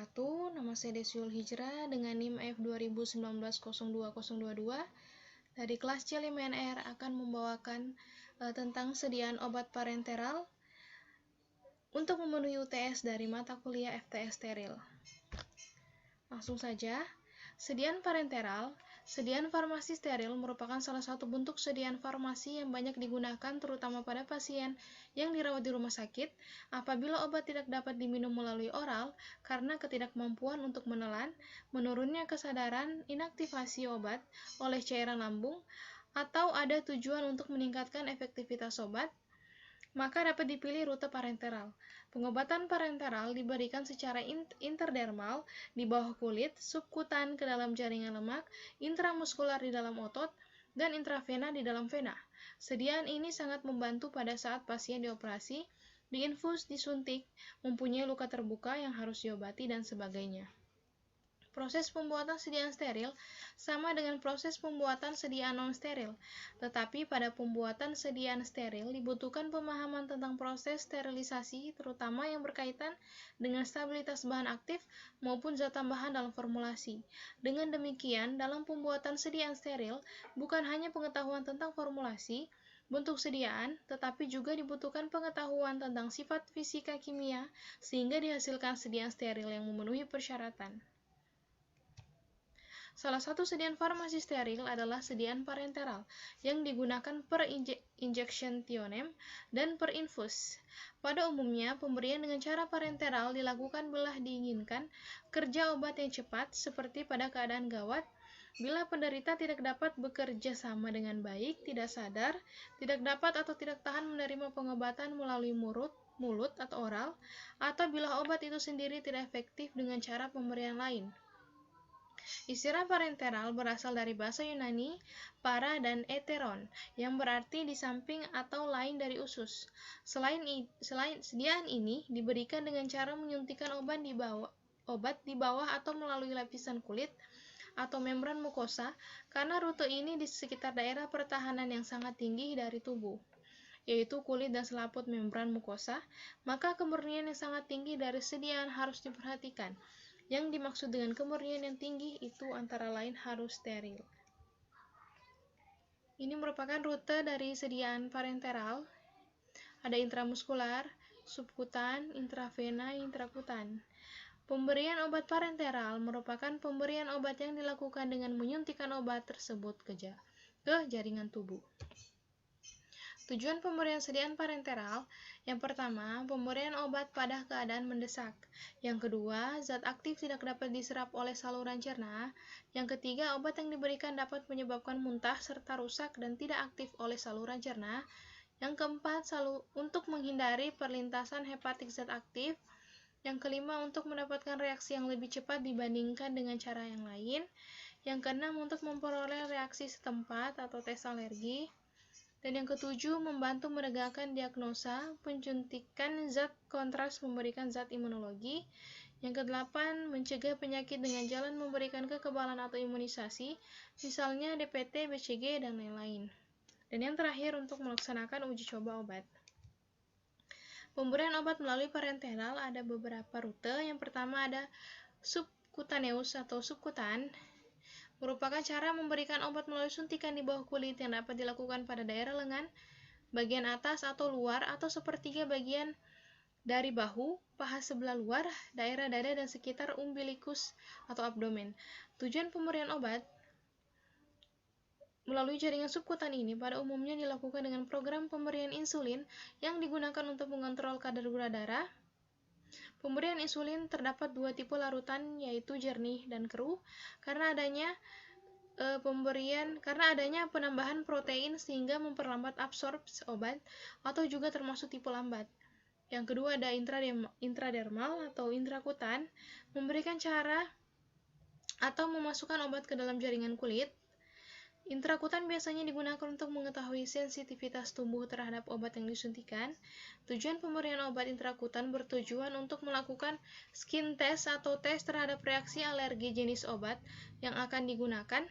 wabarakatuh. Nama saya Desyul Hijrah dengan NIM F 2019-02-022 dari kelas C5NR akan membawakan tentang sediaan obat parenteral untuk memenuhi UTS dari mata kuliah FTS steril. Langsung saja, sediaan parenteral. Sediaan farmasi steril merupakan salah satu bentuk sediaan farmasi yang banyak digunakan terutama pada pasien yang dirawat di rumah sakit apabila obat tidak dapat diminum melalui oral karena ketidakmampuan untuk menelan, menurunnya kesadaran, inaktivasi obat oleh cairan lambung, atau ada tujuan untuk meningkatkan efektivitas obat, maka dapat dipilih rute parenteral. Pengobatan parenteral diberikan secara interdermal di bawah kulit, subkutan ke dalam jaringan lemak, intramuskular di dalam otot, dan intravena di dalam vena. Sediaan ini sangat membantu pada saat pasien dioperasi, diinfus, disuntik, mempunyai luka terbuka yang harus diobati, dan sebagainya. Proses pembuatan sediaan steril sama dengan proses pembuatan sediaan non-steril, tetapi pada pembuatan sediaan steril dibutuhkan pemahaman tentang proses sterilisasi, terutama yang berkaitan dengan stabilitas bahan aktif maupun zat tambahan dalam formulasi. Dengan demikian, dalam pembuatan sediaan steril, bukan hanya pengetahuan tentang formulasi, bentuk sediaan, tetapi juga dibutuhkan pengetahuan tentang sifat fisika kimia, sehingga dihasilkan sediaan steril yang memenuhi persyaratan. Salah satu sediaan farmasi steril adalah sediaan parenteral yang digunakan per injection tionem dan per infus. Pada umumnya, pemberian dengan cara parenteral dilakukan bila diinginkan kerja obat yang cepat, seperti pada keadaan gawat, bila penderita tidak dapat bekerja sama dengan baik, tidak sadar, tidak dapat atau tidak tahan menerima pengobatan melalui mulut atau oral, atau bila obat itu sendiri tidak efektif dengan cara pemberian lain. Istilah parenteral berasal dari bahasa Yunani para dan eteron, yang berarti di samping atau lain dari usus. Selain sediaan ini diberikan dengan cara menyuntikkan obat di bawah atau melalui lapisan kulit atau membran mukosa, karena rute ini di sekitar daerah pertahanan yang sangat tinggi dari tubuh, yaitu kulit dan selaput membran mukosa, maka kemurnian yang sangat tinggi dari sediaan harus diperhatikan. Yang dimaksud dengan kemurnian yang tinggi itu antara lain harus steril. Ini merupakan rute dari sediaan parenteral. Ada intramuskular, subkutan, intravena, intrakutan. Pemberian obat parenteral merupakan pemberian obat yang dilakukan dengan menyuntikkan obat tersebut ke jaringan tubuh. Tujuan pemberian sediaan parenteral: yang pertama, pemberian obat pada keadaan mendesak. Yang kedua, zat aktif tidak dapat diserap oleh saluran cerna. Yang ketiga, obat yang diberikan dapat menyebabkan muntah serta rusak dan tidak aktif oleh saluran cerna. Yang keempat, untuk menghindari perlintasan hepatik zat aktif. Yang kelima, untuk mendapatkan reaksi yang lebih cepat dibandingkan dengan cara yang lain. Yang keenam, untuk memperoleh reaksi setempat atau tes alergi. Dan yang ketujuh, membantu menegakkan diagnosa, penyuntikan zat kontras memberikan zat imunologi. Yang kedelapan, mencegah penyakit dengan jalan memberikan kekebalan atau imunisasi, misalnya DPT, BCG, dan lain-lain. Dan yang terakhir, untuk melaksanakan uji coba obat. Pemberian obat melalui parenteral ada beberapa rute. Yang pertama ada subkutaneus atau subkutan, merupakan cara memberikan obat melalui suntikan di bawah kulit yang dapat dilakukan pada daerah lengan, bagian atas atau luar, atau sepertiga bagian dari bahu, paha sebelah luar, daerah dada, dan sekitar umbilikus atau abdomen. Tujuan pemberian obat melalui jaringan subkutan ini pada umumnya dilakukan dengan program pemberian insulin yang digunakan untuk mengontrol kadar gula darah. Pemberian insulin terdapat dua tipe larutan, yaitu jernih dan keruh, karena adanya penambahan protein sehingga memperlambat absorpsi obat, atau juga termasuk tipe lambat. Yang kedua ada intradermal atau intrakutan, memberikan cara atau memasukkan obat ke dalam jaringan kulit. Intrakutan biasanya digunakan untuk mengetahui sensitivitas tubuh terhadap obat yang disuntikan. Tujuan pemberian obat intrakutan bertujuan untuk melakukan skin test atau tes terhadap reaksi alergi jenis obat yang akan digunakan.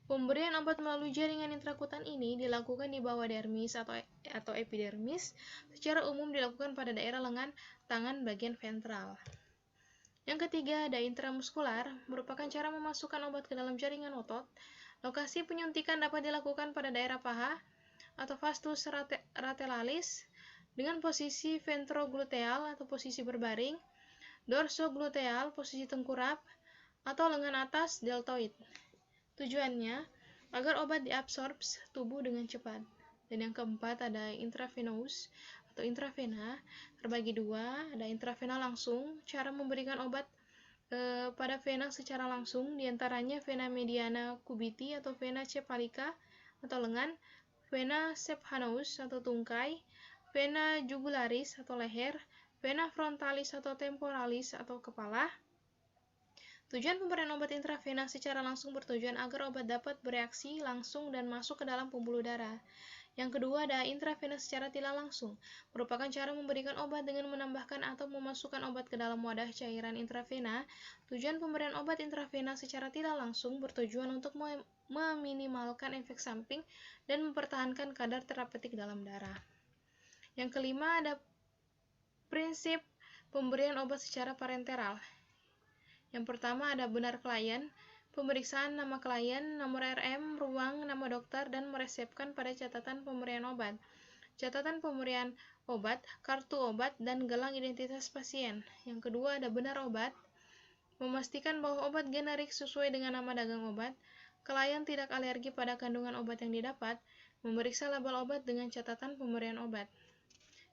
Pemberian obat melalui jaringan intrakutan ini dilakukan di bawah dermis atau epidermis, secara umum dilakukan pada daerah lengan, tangan bagian ventral. Yang Yang ketiga ada intramuskular, merupakan cara memasukkan obat ke dalam jaringan otot. Lokasi penyuntikan dapat dilakukan pada daerah paha atau vastus radialis dengan posisi ventrogluteal atau posisi berbaring, dorsogluteal posisi tengkurap, atau lengan atas deltoid. Tujuannya agar obat diabsorbs tubuh dengan cepat. Dan yang keempat ada intravenous atau intravena, terbagi dua, ada intravena langsung, cara memberikan obat pada vena secara langsung, diantaranya vena mediana cubiti atau vena cephalica atau lengan, vena saphenous atau tungkai, vena jugularis atau leher, vena frontalis atau temporalis atau kepala. Tujuan pemberian obat intravena secara langsung bertujuan agar obat dapat bereaksi langsung dan masuk ke dalam pembuluh darah. Yang kedua ada intravena secara tidak langsung, merupakan cara memberikan obat dengan menambahkan atau memasukkan obat ke dalam wadah cairan intravena. Tujuan pemberian obat intravena secara tidak langsung bertujuan untuk meminimalkan efek samping dan mempertahankan kadar terapeutik dalam darah. Yang kelima ada prinsip pemberian obat secara parenteral. Yang pertama ada benar klien, pemeriksaan nama klien, nomor RM, ruang, nama dokter, dan meresepkan pada catatan pemberian obat. Catatan pemberian obat, kartu obat, dan gelang identitas pasien. Yang kedua ada benar obat, memastikan bahwa obat generik sesuai dengan nama dagang obat, klien tidak alergi pada kandungan obat yang didapat, memeriksa label obat dengan catatan pemberian obat.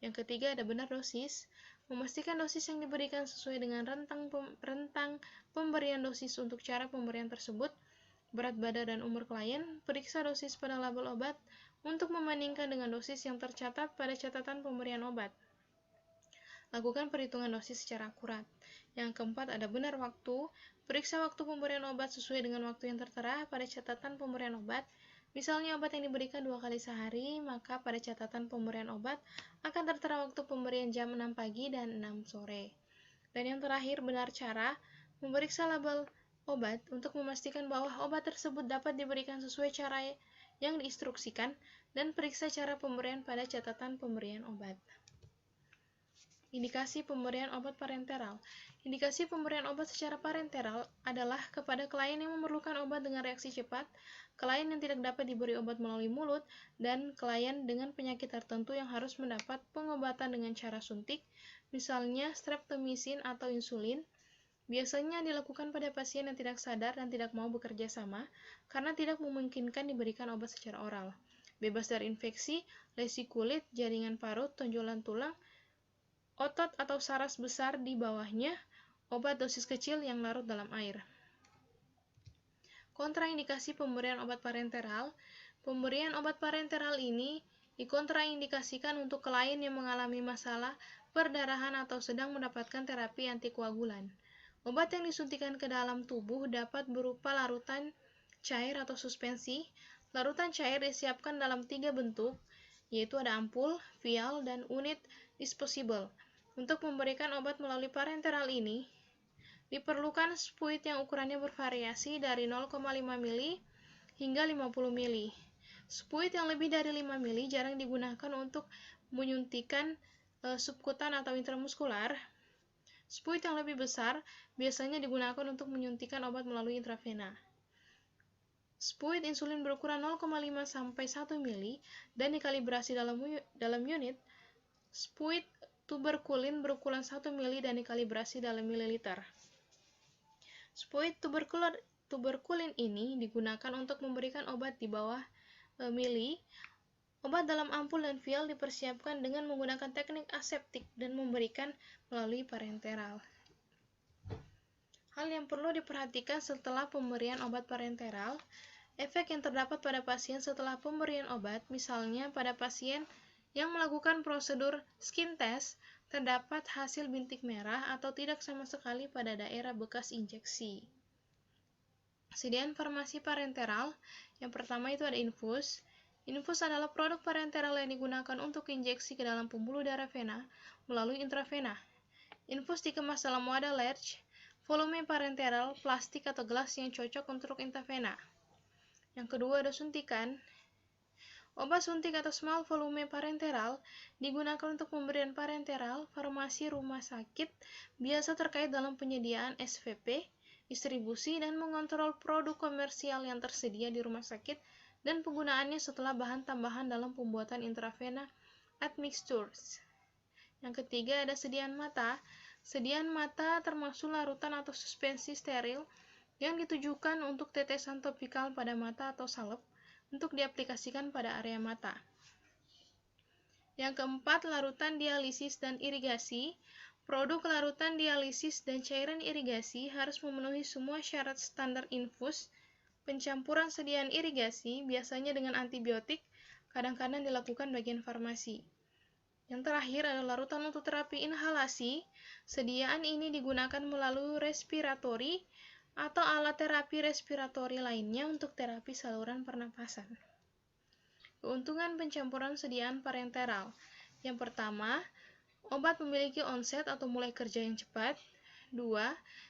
Yang ketiga ada benar dosis, memastikan dosis yang diberikan sesuai dengan rentang pemberian dosis untuk cara pemberian tersebut, berat badan dan umur klien, periksa dosis pada label obat untuk membandingkan dengan dosis yang tercatat pada catatan pemberian obat. Lakukan perhitungan dosis secara akurat. Yang keempat ada benar waktu, periksa waktu pemberian obat sesuai dengan waktu yang tertera pada catatan pemberian obat. Misalnya obat yang diberikan 2 kali sehari, maka pada catatan pemberian obat akan tertera waktu pemberian jam 6 pagi dan 6 sore. Dan yang terakhir, benar cara, memeriksa label obat untuk memastikan bahwa obat tersebut dapat diberikan sesuai cara yang diinstruksikan, dan periksa cara pemberian pada catatan pemberian obat. Indikasi pemberian obat parenteral. Indikasi pemberian obat secara parenteral adalah kepada klien yang memerlukan obat dengan reaksi cepat, klien yang tidak dapat diberi obat melalui mulut, dan klien dengan penyakit tertentu yang harus mendapat pengobatan dengan cara suntik, misalnya streptomycin atau insulin. Biasanya dilakukan pada pasien yang tidak sadar dan tidak mau bekerja sama karena tidak memungkinkan diberikan obat secara oral, bebas dari infeksi, lesi kulit, jaringan parut, tonjolan tulang, otot atau saras besar di bawahnya, obat dosis kecil yang larut dalam air. Kontraindikasi pemberian obat parenteral. Pemberian obat parenteral ini dikontraindikasikan untuk klien yang mengalami masalah perdarahan atau sedang mendapatkan terapi antikoagulan. Obat yang disuntikan ke dalam tubuh dapat berupa larutan cair atau suspensi. Larutan cair disiapkan dalam 3 bentuk, yaitu ada ampul, vial, dan unit disposable. Untuk memberikan obat melalui parenteral ini, diperlukan spuit yang ukurannya bervariasi dari 0,5 mili hingga 50 mili. Spuit yang lebih dari 5 mili jarang digunakan untuk menyuntikan subkutan atau intramuskular. Spuit yang lebih besar biasanya digunakan untuk menyuntikan obat melalui intravena. Spuit insulin berukuran 0,5 sampai 1 mili dan dikalibrasi dalam unit. Spuit tuberkulin berukuran 1 mili dan dikalibrasi dalam mililiter. Spuit tuberkulin ini digunakan untuk memberikan obat di bawah mili. Obat dalam ampul dan vial dipersiapkan dengan menggunakan teknik aseptik dan memberikan melalui parenteral. Hal yang perlu diperhatikan setelah pemberian obat parenteral, efek yang terdapat pada pasien setelah pemberian obat, misalnya pada pasien yang melakukan prosedur skin test, terdapat hasil bintik merah atau tidak sama sekali pada daerah bekas injeksi. Sediaan farmasi parenteral, yang pertama itu ada infus. Infus adalah produk parenteral yang digunakan untuk injeksi ke dalam pembuluh darah vena melalui intravena. Infus dikemas dalam wadah large, volume parenteral, plastik atau gelas yang cocok untuk intravena. Yang kedua ada suntikan. Obat suntik atau small volume parenteral digunakan untuk pemberian parenteral. Farmasi rumah sakit biasa terkait dalam penyediaan SVP, distribusi, dan mengontrol produk komersial yang tersedia di rumah sakit dan penggunaannya setelah bahan tambahan dalam pembuatan intravena admixtures. Yang ketiga ada sediaan mata. Sediaan mata termasuk larutan atau suspensi steril yang ditujukan untuk tetesan topikal pada mata atau salep untuk diaplikasikan pada area mata. Yang keempat, larutan dialisis dan irigasi. Produk larutan dialisis dan cairan irigasi harus memenuhi semua syarat standar infus. Pencampuran sediaan irigasi biasanya dengan antibiotik, kadang-kadang dilakukan bagian farmasi. Yang terakhir adalah larutan untuk terapi inhalasi. Sediaan ini digunakan melalui respiratori atau alat terapi respiratori lainnya untuk terapi saluran pernapasan. Keuntungan pencampuran sediaan parenteral. Yang pertama, obat memiliki onset atau mulai kerja yang cepat. 2.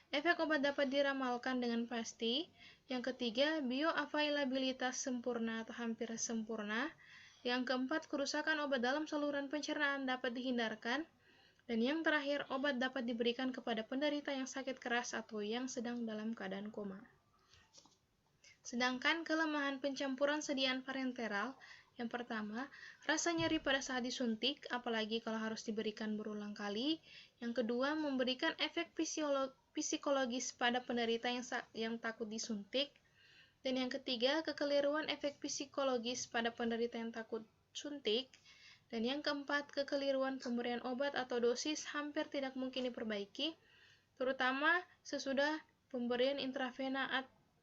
Efek obat dapat diramalkan dengan pasti. Yang ketiga, bioavailabilitas sempurna atau hampir sempurna. Yang keempat, kerusakan obat dalam saluran pencernaan dapat dihindarkan. Dan yang terakhir, obat dapat diberikan kepada penderita yang sakit keras atau yang sedang dalam keadaan koma. Sedangkan kelemahan pencampuran sediaan parenteral, yang pertama, rasa nyeri pada saat disuntik, apalagi kalau harus diberikan berulang kali. Yang kedua, memberikan efek psikologis pada penderita yang takut disuntik. Dan yang ketiga, kekeliruan efek psikologis pada penderita yang takut suntik. Dan yang keempat, kekeliruan pemberian obat atau dosis hampir tidak mungkin diperbaiki, terutama sesudah pemberian intravena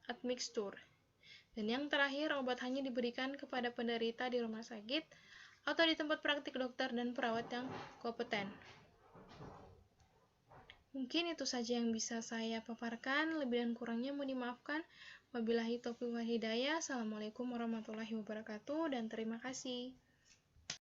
admixture. Dan yang terakhir, obat hanya diberikan kepada penderita di rumah sakit atau di tempat praktik dokter dan perawat yang kompeten. Mungkin itu saja yang bisa saya paparkan, lebih dan kurangnya mohon dimaafkan. Wabillahi taufiq wal hidayah. Assalamualaikum warahmatullahi wabarakatuh dan terima kasih.